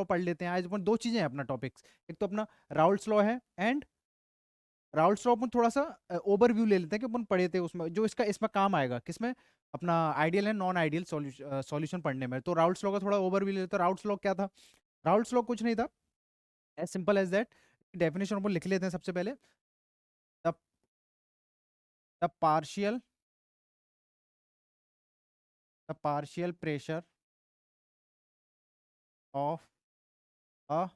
Law पढ़ लेते हैं। आज अपन दो चीजें हैं अपना टॉपिक्स, एक तो अपना राउल्ट्स लॉ है एंड राउल्ट्स लॉ अपन थोड़ा सा ओवरव्यू ले लेते हैं कि अपन पढ़े थे उसमें, जो इसका इसमें काम आएगा किसमें, अपना ideal and non ideal solution पढ़ने में। तो राउल्ट्स लॉ का थोड़ा ओवरव्यू ले लेते हैं। राउल्ट्स लॉ क्या था? राउल्ट्स लॉ कुछ नहीं था, as simple as that. Definition अपन लिख लेते हैं सबसे पहले। The the partial the partial pressure of a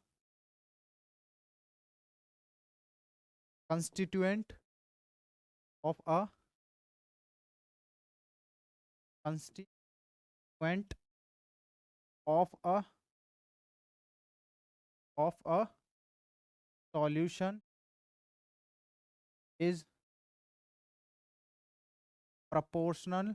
constituent of a constituent of a solution is proportional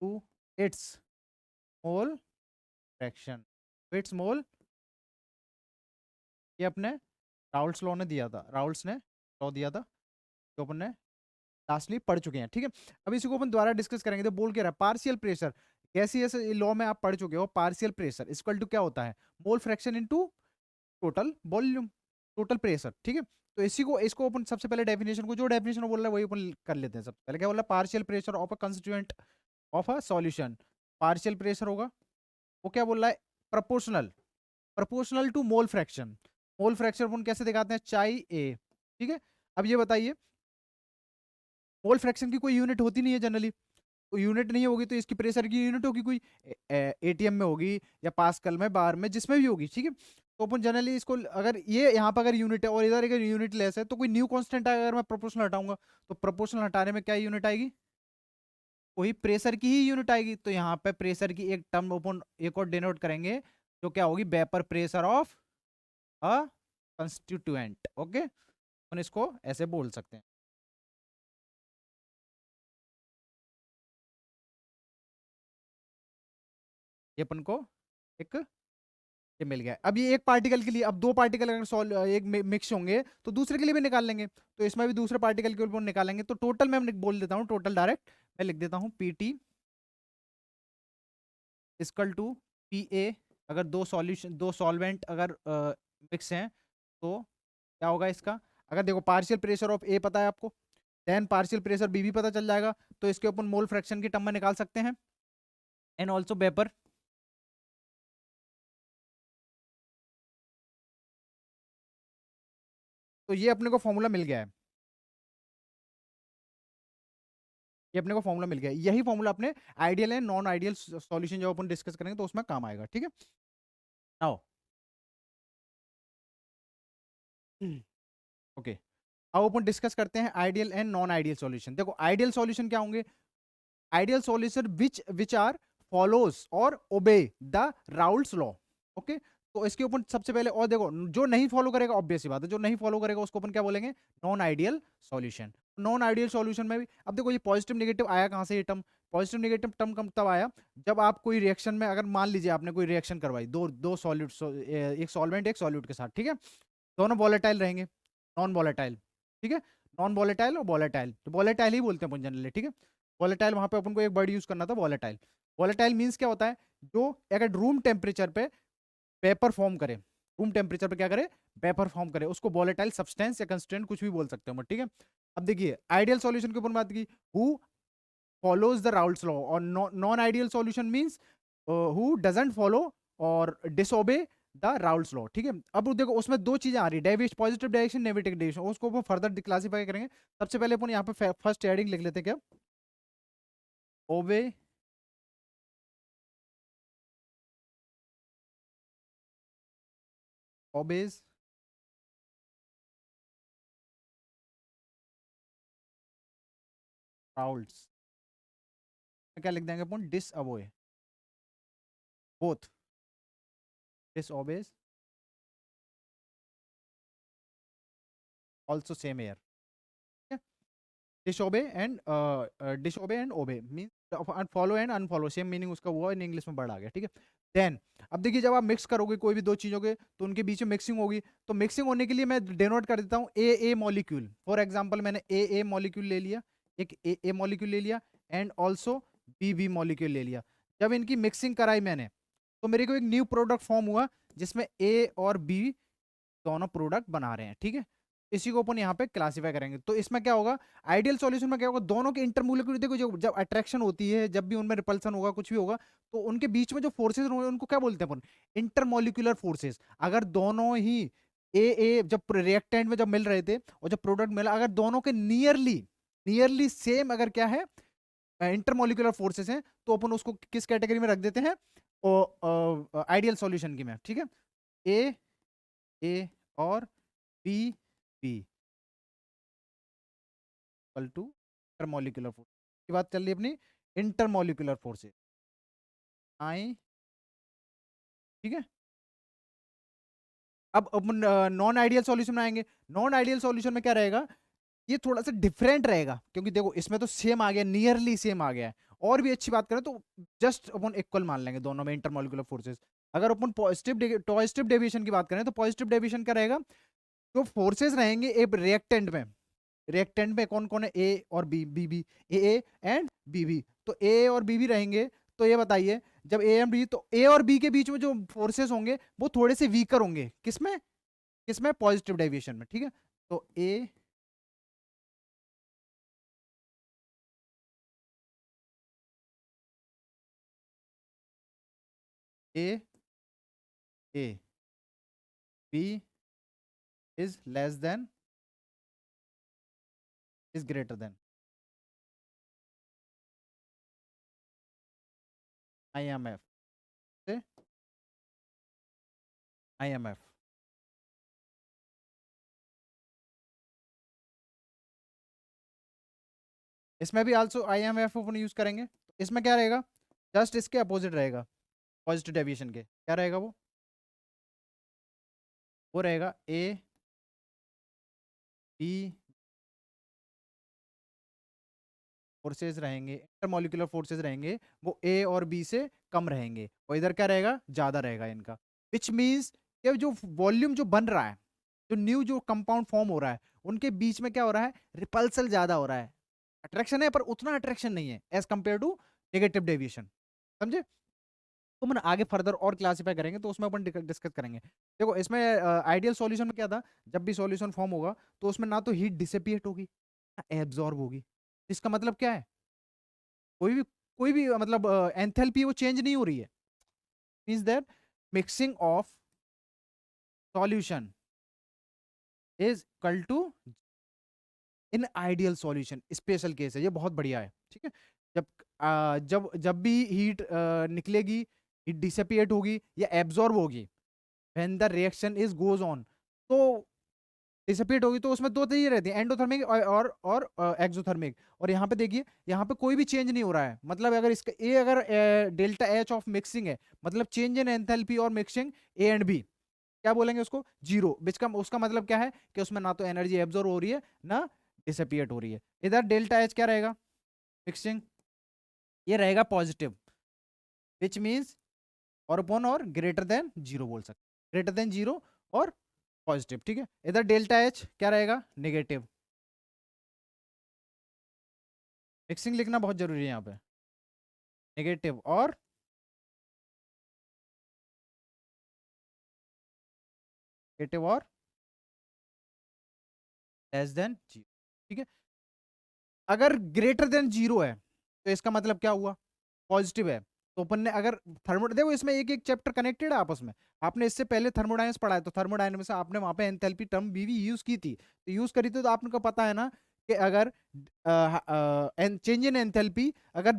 to its mole fraction, its mole। ये अपने राउल्ट्स लॉ ने दिया था, राउल्ट्स ने लॉ दिया था जो अपन ने लास्टली पढ़ चुके हैं, ठीक है। अब इसी को अपन दोबारा डिस्कस करेंगे। तो बोल के रहा पार्शियल प्रेशर, गैसियस लॉ में आप पढ़ चुके हो, पार्शियल प्रेशर इक्वल टू क्या होता है, mole fraction into total volume, total pressure, ठीक है। तो इसी को इसको अपन सबसे पहले डेफिनेशन को, जो डेफिनेशन बोल रहा है वही अपन कर लेते हैं। सबसे पहले क्या बोला, partial pressure of a constituent of a solution. Partial pressure होगा वो क्या बोल रहा है, proportional, proportional to mole fraction. Mole fraction अपन कैसे दिखाते हैं, चाई ए, ठीक है। अब ये बताइए, मोल फ्रैक्शन की कोई यूनिट होती नहीं है जनरली, तो यूनिट नहीं होगी तो इसकी प्रेशर की यूनिट होगी कोई, एटीएम में होगी या पास्कल में, बार में, जिसमें भी होगी, ठीक है। तो अपन जनरली इसको, अगर ये यहाँ पर अगर यूनिट है और इधर अगर यूनिट लेस है तो कोई न्यू कांस्टेंट आएगा। अगर मैं प्रोपोर्शनल हटाऊंगा तो प्रोपोर्शनल हटाने में क्या यूनिट आएगी, वही प्रेशर की ही यूनिट आएगी। तो यहाँ पे प्रेशर की एक टर्म अपन एक और डिनोट करेंगे जो क्या होगी, vapour pressure of a constituent, okay. अपन इसको ऐसे बोल सकते हैं। ये अपन को एक ये मिल गया। अब ये एक पार्टिकल के लिए, अब दो पार्टिकल अगर सॉल्व एक मिक्स होंगे तो दूसरे के लिए भी निकाल लेंगे, तो इसमें भी दूसरे पार्टिकल के ऊपर निकालेंगे। तो टोटल मैं बोल देता हूँ, टोटल डायरेक्ट मैं लिख देता हूँ, PT equal to P A. अगर दो सॉल्यूशन, दो सॉल्वेंट अगर मिक्स हैं तो क्या होगा इसका, अगर देखो पार्शियल प्रेशर ऑफ ए पता है आपको, देन पार्शियल प्रेशर बी भी पता चल जाएगा, तो इसके अपन मोल फ्रैक्शन की टर्म में निकाल सकते हैं, एंड ऑल्सो वेपर। तो ये अपने को फॉर्मूला मिल गया है, ये अपने को फॉर्मूला मिल गया है। यही फॉर्मूला अपने ideal and non ideal solution जब अपन डिस्कस करेंगे तो उसमें काम आएगा, ठीक है। आओ ओके, अब अपन डिस्कस करते हैं ideal and non ideal solution. देखो आइडियल सॉल्यूशन क्या होंगे, ideal solution which are follows और obey the Raoult's law, okay. तो इसके ऊपर सबसे पहले, और देखो जो नहीं फॉलो करेगा, ऑब्वियस सी बात है, जो नहीं फॉलो करेगा उसको अपन क्या बोलेंगे, non ideal solution. Non ideal solution में भी, अब देखो ये पॉजिटिव नेगेटिव आया कहां से, ये टर्म पॉजिटिव नेगेटिव टर्म कब तब आया, जब आप कोई रिएक्शन में, अगर मान लीजिए आपने कोई रिएक्शन करवाई, दो दो सॉल्यूट, एक सॉल्वेंट एक सॉल्यूट के साथ, ठीक है, दोनों वॉलेटाइल रहेंगे, नॉन वॉलेटाइल, ठीक है, नॉन वॉलेटाइल और वॉलेटाइल, तो वॉलेटाइल ही बोलते हैं अपन जनरली, ठीक है। वॉलेटाइल वहां पे अपन को एक वर्ड यूज करना था, वॉलेटाइल। वॉलेटाइल मींस क्या होता है, जो अगर रूम टेम्परेचर पे वेपर फॉर्म करे, रूम टेम्परेचर पे क्या करे, वेपर फॉर्म करे, उसको वॉलेटाइल सब्सटेंस या कंस्टेंट कुछ भी बोल सकते हैं, ठीक है। अब देखिए आइडियल सॉल्यूशन के ऊपर बात की, who follows the Raoult's law, और non ideal solution means who doesn't follow और डिसओबे द राउल्ट्स लॉ, ठीक है। अब देखो उसमें दो चीजें आ रही है, deviation, positive deviation, negative deviation, उसको अपन फर्दर क्लासिफाई करेंगे। सबसे पहले अपन यहाँ पे फर्स्ट हेडिंग लिख लेते हैं, क्या, ओबे obeys राउल्ट्स, क्या लिख देंगे अपन, disobey, both disobeys also same here, disobey and obey mean follow and unfollow, same meaning उसका हुआ, इन इंग्लिश में वर्ड आ गया, ठीक है। देन अब देखिए, जब आप मिक्स करोगे कोई भी दो चीजों के तो उनके बीच में मिक्सिंग होगी, तो मिक्सिंग होने के लिए मैं डिनोट कर देता हूँ ए मॉलिक्यूल। फॉर एग्जांपल मैंने ए मॉलिक्यूल ले लिया, एक ए मॉलिक्यूल ले लिया, and also B B molecule ले लिया। जब इनकी मिक्सिंग कराई मैंने तो मेरे को एक न्यू प्रोडक्ट फॉर्म हुआ जिसमें ए और बी दोनों प्रोडक्ट बना रहे हैं, ठीक है। इसी को अपन यहाँ पे क्लासीफाई करेंगे। तो इसमें क्या होगा, आइडियल सॉल्यूशन में क्या होगा, दोनों के इंटरमोलिकुलर, देखो जब अट्रैक्शन होती है, जब भी उनमें रिपल्सन होगा, कुछ भी होगा, तो उनके बीच में जो फोर्सेज होंगे उनको क्या बोलते हैं अपन, इंटरमोलिकुलर फोर्सेज। अगर दोनों ही ए जब रिएक्टेंट में जब मिल रहे थे और जब प्रोडक्ट मिला, अगर दोनों के नियरली नियरली सेम अगर क्या है इंटरमोलिकुलर फोर्सेस हैं, तो अपन उसको किस कैटेगरी में रख देते हैं, आइडियल सॉल्यूशन की में, ठीक है। ए ए और B B equal to intermolecular force की बात चल रही है अपनी, इंटरमोलिकुलर फोर्सेस आई, ठीक है। अब अपन नॉन आइडियल सॉल्यूशन में आएंगे। नॉन आइडियल सॉल्यूशन में क्या रहेगा, ये थोड़ा सा डिफरेंट रहेगा, क्योंकि देखो इसमें तो सेम आ गया, नियरली सेम आ गया है। और भी अच्छी बात करें तो जस्ट अपन इक्वल मान लेंगे दोनों में इंटरमोलिकुलर फोर्सेस। अगर अपन पॉजिटिव डेविएशन की बात करें तो पॉजिटिव डेविएशन क्या रहेगा, जो फोर्सेस रहेंगे एक रिएक्टेंट में कौन कौन है, ए और B, B B, A and B B, तो ए और बी बी रहेंगे। तो ये बताइए, जब ए एंड बी, तो ए और बी के बीच में जो फोर्सेस होंगे वो थोड़े से वीकर होंगे, किसमें किसमें, पॉजिटिव डेविएशन में, ठीक है। तो A A B is less than, is greater than IMF से IMF। इसमें भी आल्सो IMF अपन यूज करेंगे। तो इसमें क्या रहेगा, जस्ट इसके अपोजिट रहेगा, पॉजिटिव डेविएशन के क्या रहेगा वो रहेगा ए बी फोर्सेज रहेंगे, इंटरमोलिकुलर फोर्सेज रहेंगे, वो ए और बी से कम रहेंगे, और इधर क्या रहेगा, ज्यादा रहेगा इनका। विच मीन्स कि जो वॉल्यूम जो बन रहा है, जो न्यू जो कंपाउंड फॉर्म हो रहा है, उनके बीच में क्या हो रहा है, रिपल्सल ज्यादा हो रहा है। अट्रैक्शन है पर उतना अट्रैक्शन नहीं है as compared to negative deviation, समझे। तो मैंने आगे फर्दर और क्लासिफाई करेंगे तो उसमें अपन डिस्कस करेंगे। देखो इसमें आइडियल सॉल्यूशन में क्या था, जब भी सॉल्यूशन फॉर्म होगा तो उसमें ना तो हीट डिसिपिएट होगी ना एब्जॉर्ब होगी। इसका मतलब क्या है, कोई भी मतलब एंथैल्पी वो चेंज नहीं हो रही है। Means that mixing of solution is equal to, in ideal solution special case है, ये बहुत बढ़िया है, ठीक है। जब जब भी हीट निकलेगी, हीट डिसिपिएट होगी या एब्जॉर्ब होगी, when the reaction is goes on, तो डिसिपेट होगी, तो उसमें दो चीजें रहती हैं, एंडोथर्मिक और एक्सोथर्मिक। और यहाँ पे देखिए, यहाँ पे कोई भी चेंज नहीं हो रहा है, मतलब अगर इसका ए अगर डेल्टा एच ऑफ मिक्सिंग है, मतलब चेंज इन एंथैल्पी और मिक्सिंग ए एंड बी, क्या बोलेंगे उसको, जीरो। बिच का उसका मतलब क्या है कि उसमें ना तो एनर्जी एब्जॉर्ब हो रही है ना डिसिपिएट हो रही है। इधर डेल्टा एच क्या रहेगा, मिक्सिंग, ये रहेगा पॉजिटिव, विच मीन्स और अपॉन और ग्रेटर देन जीरो बोल सकते, ग्रेटर देन जीरो और पॉजिटिव, ठीक है। इधर डेल्टा एच क्या रहेगा, नेगेटिव। मिक्सिंग लिखना बहुत जरूरी है यहाँ पे, नेगेटिव और नेगेटिव और लेस देन जीरो, ठीक है। अगर ग्रेटर देन जीरो है तो इसका मतलब क्या हुआ, पॉजिटिव है। तो अपन ने अगर थर्मो, देखो इसमें एक एक चैप्टर कनेक्टेड है आपस में, आपने इससे पहले थर्मोडायनेमिक्स पढ़ा है, तो थर्मोडायनेमिक्स में आपने वहां पे एंथैल्पी टर्म भी यूज की थी, तो यूज करी थी, तो आपको पता है ना कि अगर चेंज इन एंथैल्पी अगर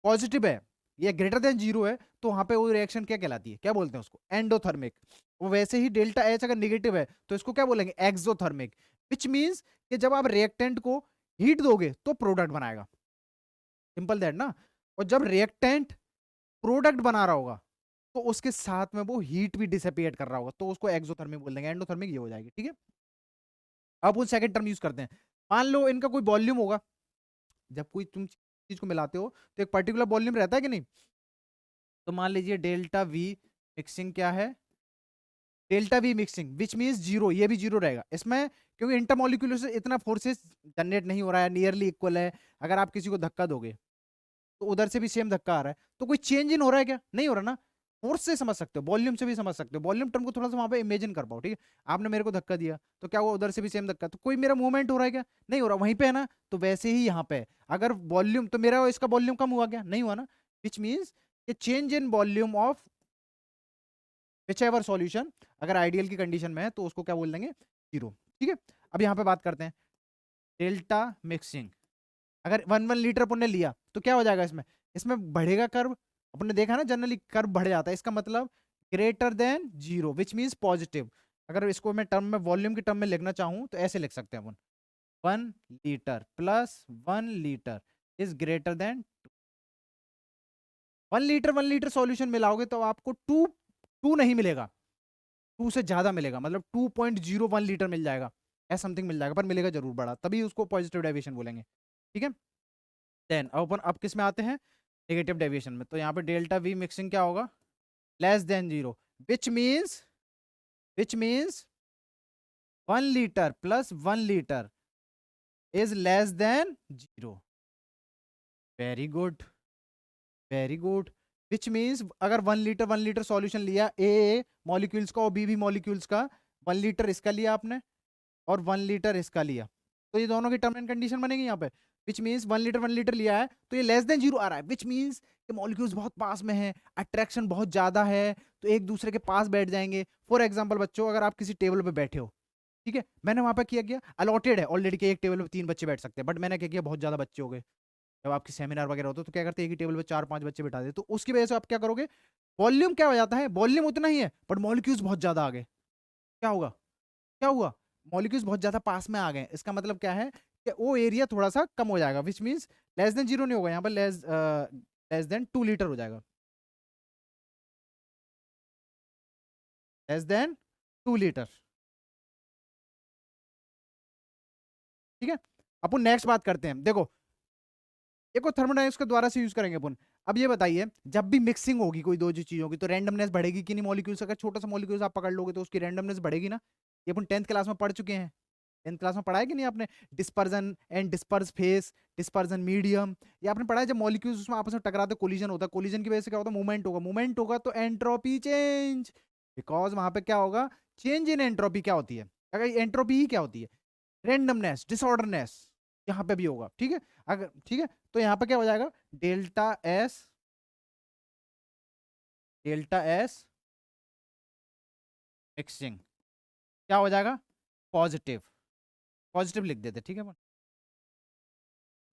पॉजिटिव है या ग्रेटर देन जीरो है, तो वहां पे वो रिएक्शन क्या कहलाती है, क्या बोलते हैं उसको, एंडोथर्मिक। वो वैसे ही डेल्टा एच अगर निगेटिव है तो इसको क्या बोलेंगे, एक्सोथर्मिक। विच मीन्स कि जब आप रिएक्टेंट को हीट दोगे तो प्रोडक्ट बनाएगा, सिंपल दैट ना। और जब रिएक्टेंट प्रोडक्ट बना रहा होगा तो उसके साथ में वो हीट भी डिसिपेट कर रहा होगा, तो उसको एक्सोथर्मिक बोल देंगे, एंडोथर्मिक ये हो जाएगी, ठीक है। अब वो सेकंड टर्म यूज करते हैं। मान लो इनका कोई वॉल्यूम होगा, जब कोई तुम चीज को मिलाते हो तो एक पर्टिकुलर वॉल्यूम रहता है कि नहीं। तो मान लीजिए डेल्टा वी मिक्सिंग क्या है, delta we mixing, which means zero, ये भी जीरो रहेगा इसमें, क्योंकि इंटरमोलिक्यूलर से इतना फोर्सेस जनरेट नहीं हो रहा है, नियरली इक्वल है। अगर आप किसी को धक्का दोगे तो उधर से भी सेम धक्का आ रहा है, तो कोई चेंज इन हो रहा है क्या? नहीं हो रहा ना। फोर्स से समझ सकते हो, वॉल्यूम से भी समझ सकते हो, वॉल्यूम टर्म को थोड़ा सा वहां पे इमेजिन कर पाओ, ठीक है। आपने मेरे को धक्का दिया तो क्या हुआ, उधर से भी सेम धक्का, तो कोई मेरा मूवमेंट हो रहा है क्या? नहीं हो रहा, वहीं पे है ना। तो वैसे ही यहाँ पे है। अगर वॉल्यूम, तो मेरा इसका वॉल्यूम कम हुआ क्या? नहीं हुआ ना। Which means change in volume of which ever solution, अगर आइडियल की कंडीशन में है तो उसको क्या बोल देंगे? जीरो, ठीक है। अब यहाँ पे बात करते हैं डेल्टा मिक्सिंग। अगर 1 लीटर अपन ने लिया तो क्या हो जाएगा इसमें? इसमें बढ़ेगा कर्व, अपन ने देखा ना जनरली कर्व बढ़ जाता है, इसका मतलब greater than zero, which means positive. अगर इसको मैं टर्म में, वॉल्यूम की टर्म में लिखना चाहूं तो ऐसे लिख सकते हैं अपन, 1 litre plus 1 litre is greater than 1 litre. 1 litre solution मिलाओगे तो आपको टू टू नहीं मिलेगा, टू से ज्यादा मिलेगा, मतलब 2.01 लीटर मिल जाएगा, ऐसा समथिंग मिल जाएगा, पर मिलेगा जरूर बड़ा, तभी उसको पॉजिटिव डेविएशन बोलेंगे, ठीक है। देन अपन अब किस में आते हैं? नेगेटिव डेविएशन में। तो यहाँ पे डेल्टा वी मिक्सिंग क्या होगा? Less than zero, which means which means 1 litre plus 1 litre is less than zero. Very good, very good. Which means अगर 1 लीटर सॉल्यूशन लिया, ए मॉलिक्यूल्स का और बी मॉलिक्यूल्स का, 1 लीटर इसका लिया आपने और 1 लीटर इसका लिया, तो ये दोनों की टर्म एंड कंडीशन बनेगी यहाँ पे। विच मीन्स 1 लीटर लिया है तो ये लेस देन जीरो आ रहा है, विच मीन्स कि मॉलिक्यूल्स बहुत पास में है, अट्रैक्शन बहुत ज्यादा है, तो एक दूसरे के पास बैठ जाएंगे। फॉर एग्जाम्पल बच्चों, अगर आप किसी टेबल पे बैठे हो, ठीक है, मैंने वहां पर किया गया अलॉटेड है ऑलरेडी कि एक टेबल पे 3 बच्चे बैठ सकते हैं, बट मैंने क्या किया, बहुत ज्यादा बच्चे हो गए। जब आपकी सेमिनार वगैरह होता है तो क्या करते हैं, एक ही टेबल पे 4-5 बच्चे बिठा देते, तो उसकी वजह से आप क्या करोगे, वॉल्यूम क्या हो जाता है, वॉल्यूम उतना ही है बट मॉलिक्यूल्स बहुत ज्यादा आ गए। क्या होगा, क्या हुआ, मॉलिक्यूल्स बहुत ज्यादा पास में आ गए, इसका मतलब क्या है कि वो एरिया थोड़ा सा कम हो जाएगा, which means less than zero नहीं होगा यहाँ पर, लेस देन 2 लीटर हो जाएगा, लेस देन 2 लीटर, ठीक है। अपन नेक्स्ट बात करते हैं, देखो एक और थर्मोडायनेमिक्स के द्वारा से यूज करेंगे अपन। अब ये बताइए, जब भी मिक्सिंग होगी कोई दो चीजों की तो रैंडमनेस बढ़ेगी कि नहीं? मॉलिक्यूल्स, अगर छोटा सा मॉलिक्यूल्स आप पकड़ लोगे तो उसकी रैंडमनेस बढ़ेगी ना। ये अपन 10th क्लास में पढ़ चुके हैं, 10th क्लास में पढ़ा है कि नहीं आपने? Dispersion and disperse phase, dispersion medium, ये आपने पढ़ा है। जब मॉलिक्यूल्स उसमें आपस में टकराते, कोलिजन होता है, कोलिजन की वजह से क्या होता है, मूवमेंट होगा, मूवमेंट होगा तो एंट्रोपी चेंज, बिकॉज वहां पे क्या होगा, चेंज इन एंट्रोपी क्या होती है, अगर एंट्रोपी ही क्या होती है, रेंडमनेस, डिसऑर्डरनेस, यहाँ पे भी होगा, ठीक है। अगर ठीक है तो यहाँ पे क्या हो जाएगा, delta S, delta S mixing क्या हो जाएगा, पॉजिटिव, पॉजिटिव लिख देते, ठीक है अपन,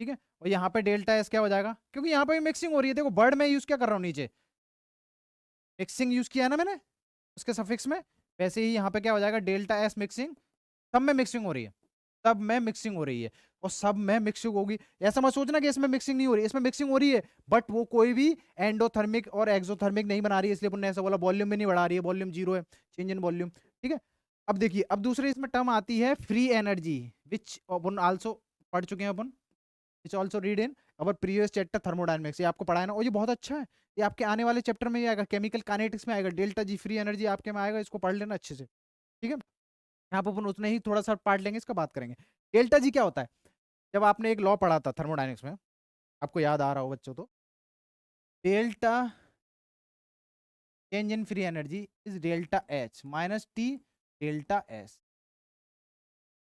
ठीक है। और यहाँ पे डेल्टा एस क्या हो जाएगा, क्योंकि यहाँ पे भी मिक्सिंग हो रही है, देखो वर्ड में यूज क्या कर रहा हूँ, नीचे मिक्सिंग यूज किया है ना मैंने उसके सफिक्स में, वैसे ही यहाँ पे क्या हो जाएगा, डेल्टा एस मिक्सिंग, सब में मिक्सिंग हो रही है, सब में मिक्सिंग हो रही है, और सब में मिक्सिंग होगी। ऐसा मत सोचना कि इसमें मिक्सिंग नहीं हो रही है, इसमें मिक्सिंग हो रही है, बट वो कोई भी एंडोथर्मिक और एक्सोथर्मिक नहीं बना रही है, इसलिए अपन ने ऐसा बोला, वॉल्यूम में नहीं बढ़ा रही है, वॉल्यूम जीरो है, चेंज इन वॉल्यूम, ठीक है। अब देखिए, अब दूसरी इसमें टर्म आती है फ्री एनर्जी, विच अपन आल्सो पढ़ चुके हैं अपन, which also read in our previous chapter thermodynamics, ये आपको पढ़ा है ना, और ये बहुत अच्छा है, ये आपके आने वाले चैप्टर में आएगा, केमिकल काइनेटिक्स में आएगा, डेल्टा जी फ्री एनर्जी आपके में आएगा, इसको पढ़ लेना अच्छे से, ठीक है। यहाँ पर अपन उतने ही थोड़ा सा पार्ट लेंगे, इसका बात करेंगे। डेल्टा जी क्या होता है, जब आपने एक लॉ पढ़ा था थर्मोडायनेमिक्स में, आपको याद आ रहा हो बच्चों, तो delta change in free energy is delta H minus T delta S,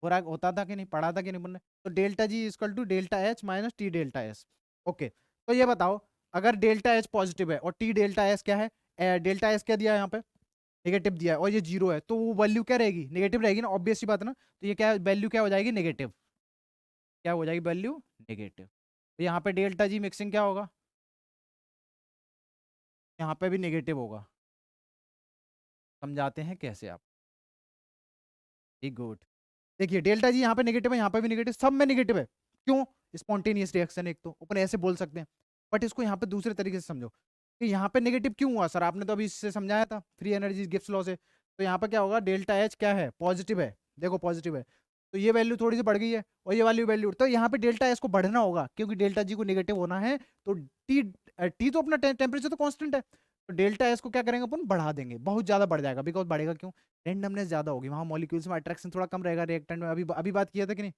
पूरा होता था कि नहीं, पढ़ा था कि नहीं बनने? तो delta G equal to delta H minus T delta S. Okay, तो ये बताओ, अगर डेल्टा एच पॉजिटिव है और टी डेल्टा एस क्या है, डेल्टा एस क्या दिया है यहाँ पे, नेगेटिव दिया है, और ये जीरो है, तो वो वैल्यू क्या रहेगी, नेगेटिव रहेगी ना, ऑब्वियस सी बात है ना। तो ये क्या वैल्यू क्या हो जाएगी, नेगेटिव, क्या हो जाएगी वैल्यू, नेगेटिव। तो यहाँ पे डेल्टा जी मिक्सिंग क्या होगा, यहाँ पे भी नेगेटिव होगा, समझाते हैं कैसे आप, वेरी गुड। देखिए डेल्टा जी यहाँ पे नेगेटिव है, यहाँ पे भी नेगेटिव, सब में नेगेटिव है, क्यों, स्पॉन्टेनियस रिएक्शन, एक तो अपन ऐसे बोल सकते हैं, बट इसको यहाँ पे दूसरे तरीके से समझो कि यहाँ पे नेगेटिव क्यों हुआ सर, आपने तो अभी इससे समझाया था फ्री एनर्जी गिब्स लॉ से। तो यहाँ पे क्या होगा, डेल्टा एच क्या है, पॉजिटिव है, देखो पॉजिटिव है, तो ये वैल्यू थोड़ी सी बढ़ गई है, और ये वाली वैल्यू, तो यहाँ पे डेल्टा एच को बढ़ना होगा, क्योंकि डेल्टा जी को नेगेटिव होना है, तो टी, टी तो अपना टेम्परेचर तो कॉन्स्टेंट है, तो डेल्टा एस को क्या करेंगे अपन, बढ़ा देंगे, बहुत ज्यादा बढ़ जाएगा, बिकॉज बढ़ेगा क्यों, रेंडमनेस ज्यादा होगी, वहां मॉलिक्यूल्स में अट्रैक्शन थोड़ा कम रहेगा, रिएक्टेंट में अभी अभी बात किया था कि नहीं,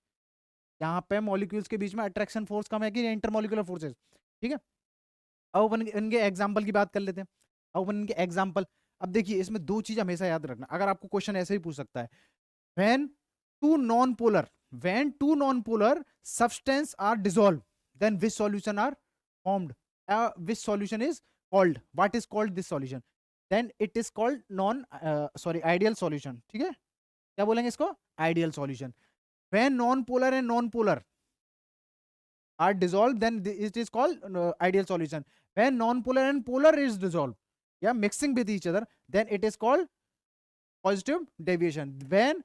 यहाँ पे मॉलिक्यूल्स के बीच में अट्रैक्शन फोर्स कम है कि इंटरमॉलिक्यूलर फोर्सेस, ठीक है। अब अपन इनके एग्जाम्पल की बात कर लेते हैं। अब अपन इनके एग्जाम्पल, अब देखिए इसमें दो चीज हमेशा याद रखना, अगर आपको क्वेश्चन ऐसे ही पूछ सकता है, when two non polar, when two non polar substance are dissolve, then which solution are formed, which solution is called, what is called this solution, then it is called non sorry ideal solution. ठीक है, क्या बोलेंगे इसको, ideal solution. When non polar and non polar are dissolved, then it is called ideal solution. When non-polar and polar is dissolved, yeah, mixing with each other, then it is called positive deviation. When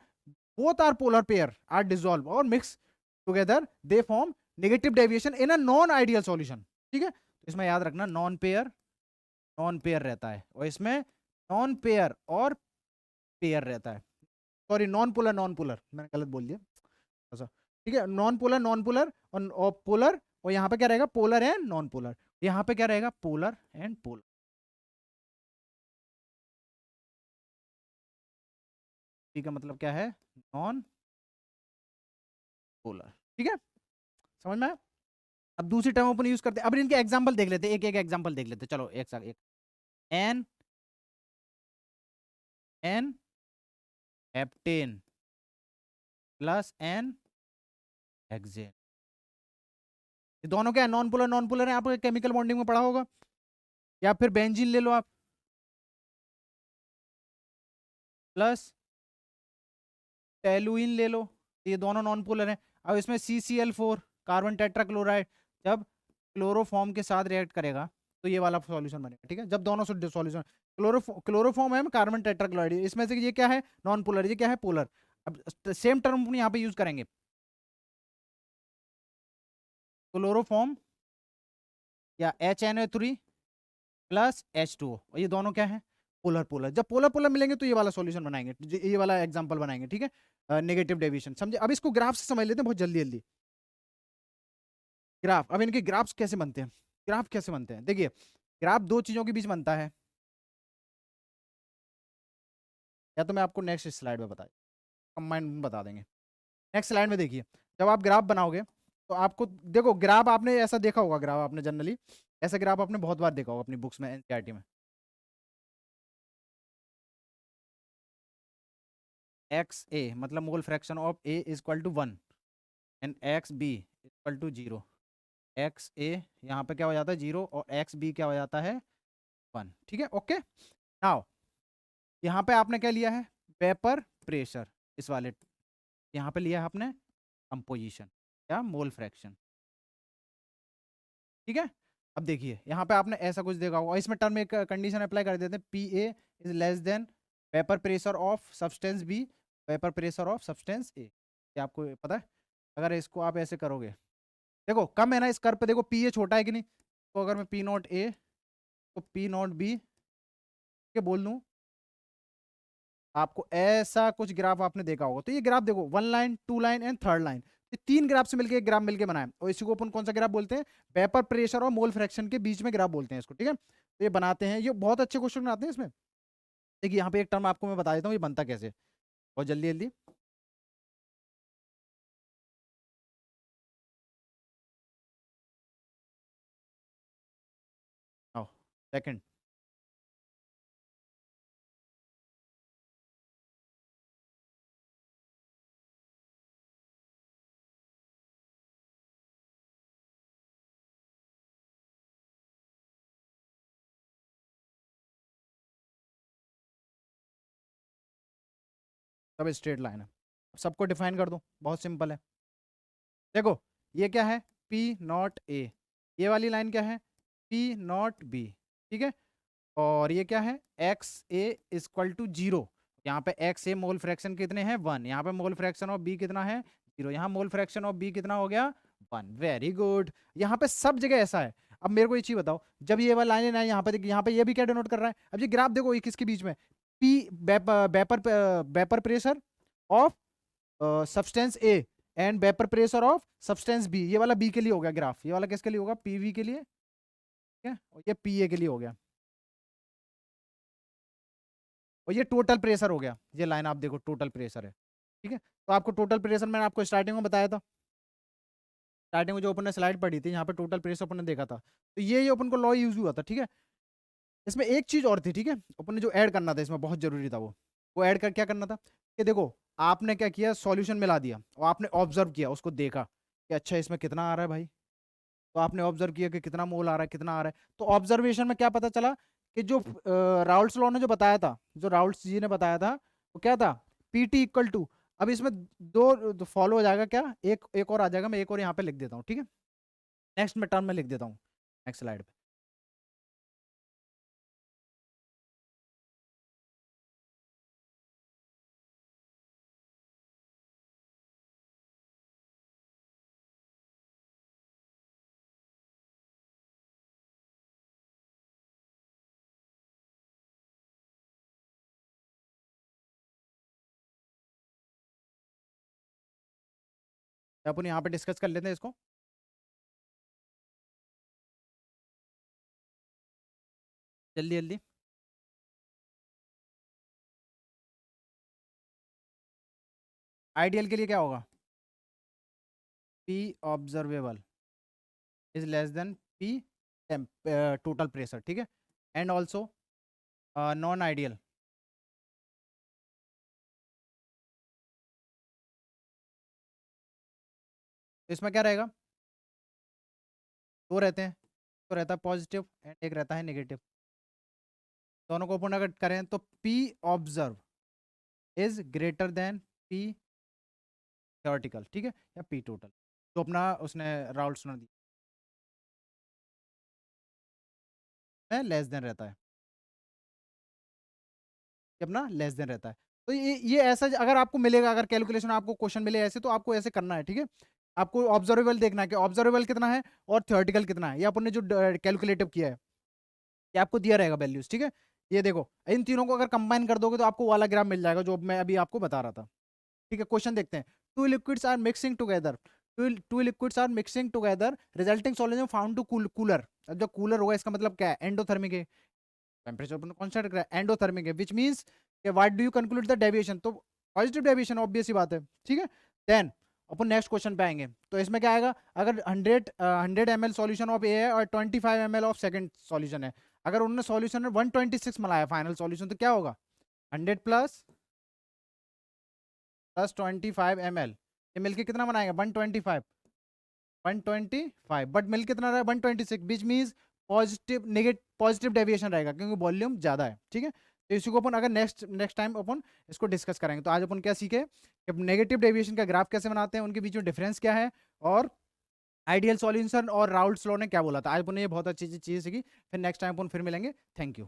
both are polar pair are dissolved or mixed together, they form negative deviation in a non-ideal solution. ठीक है, तो इसमें याद रखना non pair रहता है, और इसमें नॉन पेयर और पेयर रहता है। सॉरी, नॉन पोलर मैंने गलत बोल दिया, अच्छा ठीक है, नॉन पोलर और पोलर, और यहाँ पे क्या रहेगा, पोलर एंड नॉन पोलर, यहाँ पे क्या रहेगा, पोलर एंड पोलर। ठीक है, मतलब क्या है, नॉन पोलर। ठीक है, समझ में आया? अब दूसरी टर्म अपन यूज करते हैं, अब इनके एग्जांपल देख लेते हैं, एक एक एग्जांपल देख लेते हैं, चलो एक साथ एक। N N heptane plus N hexane, ये दोनों क्या है, नॉन पोलर है, आपको केमिकल बॉन्डिंग में पढ़ा होगा। या फिर बेंजीन ले लो आप, प्लस टेलुइन ले लो, ये दोनों नॉन पोलर हैं। अब इसमें CCl4 कार्बन टेट्राक्लोराइड जब क्लोरोफॉर्म के साथ रिएक्ट करेगा तो ये वाला सॉल्यूशन बनेगा। ठीक है, जब दोनों सॉल्यूशन क्लोरोफॉर्म है कार्बन टेट्राक्लोराइड, इसमें से ये क्या है, नॉन पोलर, ये क्या है, पोलर। अब सेम टर्म यहाँ पे यूज करेंगे, क्लोरोफॉर्म या HNO3 प्लस H2O, और ये दोनों क्या है, पोलर पोलर। जब पोलर पोलर मिलेंगे तो ये वाला सॉल्यूशन बनाएंगे, ये वाला एग्जांपल बनाएंगे। ठीक है, नेगेटिव डेविएशन समझे। अब इसको ग्राफ से समझ लेते हैं बहुत जल्दी जल्दी। ग्राफ, अब इनके ग्राफ्स कैसे बनते हैं, ग्राफ कैसे बनते हैं, देखिए ग्राफ दो चीजों के बीच बनता है, या तो मैं आपको नेक्स्ट स्लाइड में बता, कंबाइंड बता देंगे। नेक्स्ट स्लाइड में देखिए, जब आप ग्राफ बनाओगे तो आपको देखो, ग्राफ आपने ऐसा देखा होगा, ग्राफ आपने जनरली ऐसा ग्राफ आपने बहुत बार देखा होगा अपनी बुक्स में, एनसीईआरटी में। एक्स ए मतलब mole fraction of A is equal to 1 and X B equal to 0। X A यहाँ पे क्या हो जाता है 0 और एक्स बी क्या हो जाता है 1। ठीक है, ओके। नाउ यहाँ पे आपने क्या लिया है, वेपर प्रेशर, इस वाले यहाँ पे लिया है आपने कंपोजिशन या मोल फ्रैक्शन। ठीक है, अब देखिए यहाँ पे आपने ऐसा कुछ देखा होगा, इसमें टर्म एक कंडीशन अप्लाई कर देते हैं, PA is less than vapour pressure of substance B, vapour pressure of substance A. क्या आपको पता है, अगर इसको आप ऐसे करोगे, देखो कम है ना इस कर्व पे, देखो PA छोटा है कि नहीं, तो अगर मैं P0 A तो P0 B के बोल दूं, आपको ऐसा कुछ ग्राफ आपने देखा होगा। तो ये ग्राफ देखो, 1 line 2 line and 3rd line, ये 3 ग्राफ से मिलके एक ग्राफ मिलके बनाए, और इसी को अपन कौन सा ग्राफ बोलते हैं, वेपर प्रेशर और मोल फ्रैक्शन के बीच में ग्राफ बोलते हैं इसको। ठीक है, तो ये बनाते हैं, ये बहुत अच्छे क्वेश्चन बनाते हैं इसमें। देखिए यहाँ पे एक टर्म आपको मैं बता देता हूँ ये बनता कैसे, बहुत जल्दी जल्दी। आओ सेकंड, सब स्ट्रेट लाइन है, सबको डिफाइन कर दो, बहुत सिंपल है। देखो ये क्या है, P0 A, ये वाली लाइन क्या है, P0 B। ठीक है, और ये क्या है, एक्स ए इक्वल टू 0, यहाँ पे एक्स ए मोल फ्रैक्शन कितने हैं 1, यहाँ पे मोल फ्रैक्शन ऑफ बी कितना है 0, यहाँ मोल फ्रैक्शन ऑफ बी कितना हो गया 1। वेरी गुड, यहाँ पे सब जगह ऐसा है। अब मेरे को ये चीज बताओ, जब ये वाला लाइन है यहाँ पे देखिए, यहाँ पे ये भी क्या डिनोट कर रहा है, अब ये ग्राफ देखो, ये किसके बीच में, P vapour pressure of substance A and vapour pressure of substance B, ये वाला बी के लिए हो गया ग्राफ, ये वाला किसके लिए होगा, पीवी के लिए, ठीक है, और ये पीए के लिए हो गया, और ये टोटल प्रेशर हो गया, ये लाइन आप देखो टोटल प्रेशर है। ठीक है, तो आपको टोटल प्रेशर मैंने आपको स्टार्टिंग में बताया था, स्टार्टिंग में जो अपन ने स्लाइड पढ़ी थी, यहाँ पे टोटल प्रेशर अपन ने देखा था, तो ये अपन को लॉ यूज हुआ था, ठीक है। इसमें एक चीज और थी, ठीक है, अपन ने जो ऐड करना था इसमें, बहुत जरूरी था वो ऐड कर क्या करना था कि देखो, आपने क्या किया, सॉल्यूशन मिला दिया और आपने ऑब्जर्व किया, उसको देखा कि अच्छा इसमें कितना आ रहा है भाई, तो आपने ऑब्जर्व किया कि कितना मोल आ रहा है, कितना आ रहा है, तो ऑब्जर्वेशन में क्या पता चला कि जो राउल्ट्स लॉ ने जो बताया था, जो राउल्ट्स जी ने बताया था, वो क्या था, पीटी इक्वल टू, अब इसमें दो फॉलो हो जाएगा, क्या एक एक और आ जाएगा, मैं एक और यहाँ पे लिख देता हूँ, ठीक है, नेक्स्ट में टर्म में लिख देता हूँ नेक्स्ट स्लाइड पे। अपन यहाँ पे डिस्कस कर लेते हैं इसको। जल्दी जल्दी। आइडियल के लिए क्या होगा, P observable is less then P total pressure, ठीक है, एंड ऑल्सो नॉन आइडियल, तो इसमें क्या रहेगा, दो रहते हैं, तो रहता है पॉजिटिव एंड एक रहता है नेगेटिव, दोनों को अपन अगर करें तो P observe is greater then P theoretical, ठीक है, या पी टोटल, तो अपना उसने राउल्ट्स ने दिया लेस देन रहता है, ये अपना लेस देन रहता है। तो ये ऐसा अगर आपको मिलेगा, अगर कैलकुलेशन आपको क्वेश्चन मिले ऐसे, तो आपको ऐसे करना है, ठीक है, आपको ऑब्जर्वेबल देखना है कि ऑब्जर्वेबल कितना है और थ्योरेटिकल कितना है, ये अपन ने जो कैलकुलेटिव किया है, ये आपको दिया रहेगा वैल्यूज, ठीक है। ये देखो, इन तीनों को अगर कंबाइन कर दोगे तो आपको वाला ग्राफ मिल जाएगा जो मैं अभी आपको बता रहा था, ठीक है। क्वेश्चन देखते हैं, two liquids are mixing together, two liquids are mixing together, resulting solution found to cooler. अब जब कूलर होगा इसका मतलब क्या है, एंडोथर्मिक है, टेम्परेचर अपन कांस्टेंट रख रहा है, एंडोथर्मिक है, विच मींस कि what do you conclude the deviation, तो पॉजिटिव डेविएशन, ऑब्वियस सी बात है, ठीक है। देन अपन नेक्स्ट क्वेश्चन पे आएंगे, तो इसमें क्या आएगा, अगर 100 ml सॉल्यूशन ऑफ ए है और 25 ml ऑफ सेकंड सॉल्यूशन है, अगर उन्होंने सॉल्यूशन में 126 मिलाया फाइनल सॉल्यूशन, तो क्या होगा, 100 प्लस 25 ml, ये मिलके कितना बनाएगा, 125, 125, बट मिल कितना रहा है, 126, विच मीन्स पॉजिटिव डेविएशन रहेगा क्योंकि वॉल्यूम ज्यादा है, ठीक है। तो इसी को अपन अगर नेक्स्ट नेक्स्ट टाइम अपन इसको डिस्कस करेंगे। तो आज अपन क्या सीखे कि नेगेटिव डेविएशन का ग्राफ कैसे बनाते हैं, उनके बीच में डिफरेंस क्या है, और आइडियल सॉल्यूशन और राउल्ट्स लॉ ने क्या बोला था। आज अपन ने ये बहुत अच्छी चीज सीखी, फिर नेक्स्ट टाइम अपन फिर मिलेंगे। Thank you.